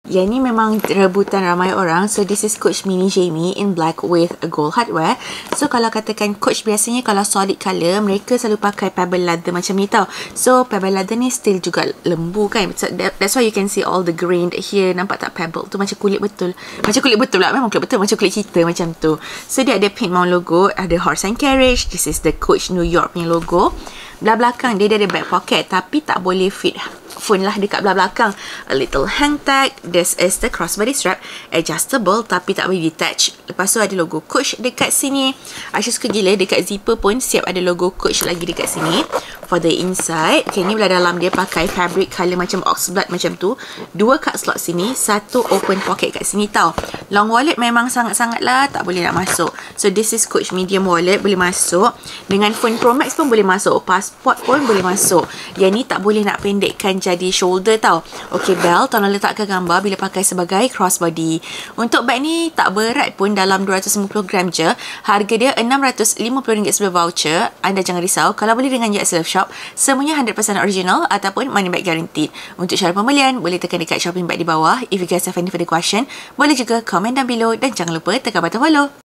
Yang ni memang rebutan ramai orang. So this is Coach Mini Jamie in black with a gold hardware. So kalau katakan Coach biasanya kalau solid colour, mereka selalu pakai pebble leather macam ni tau. So pebble leather ni still juga lembu kan. So that's why you can see all the grain here. Nampak tak pebble tu macam kulit betul. Macam kulit betul lah. Memang kulit betul. Macam kulit kita macam tu. So dia ada pink mount logo. Ada horse and carriage. This is the Coach New York punya logo. Belah belakang dia ada back pocket. Tapi tak boleh fit phone lah dekat belah belakang. A little hang tag. This is the crossbody strap. Adjustable tapi tak boleh detach. Lepas tu ada logo Coach dekat sini. Aisyah suka gila dekat zipper pun siap ada logo Coach lagi dekat sini. For the inside, okay, ni belah dalam dia pakai fabric colour macam oxblood macam tu. 2 cut slot sini, 1 open pocket kat sini tau. Long wallet memang sangat-sangat lah tak boleh nak masuk. So this is Coach medium wallet, boleh masuk. Dengan phone Pro Max pun boleh masuk. Passport pun boleh masuk. Yang ni tak boleh nak pendekkan jadi shoulder tau. Okay, belt tolong letakkan gambar bila pakai sebagai crossbody. Untuk bag ni tak berat pun, dalam 250 gram je. Harga dia RM650 sebelum voucher. Anda jangan risau, kalau beli dengan Jet Self Shop, semuanya 100% original ataupun money back guaranteed. Untuk cara pembelian, boleh tekan dekat shopping bag di bawah. If you guys have any further question, boleh juga komen down below dan jangan lupa tekan button follow.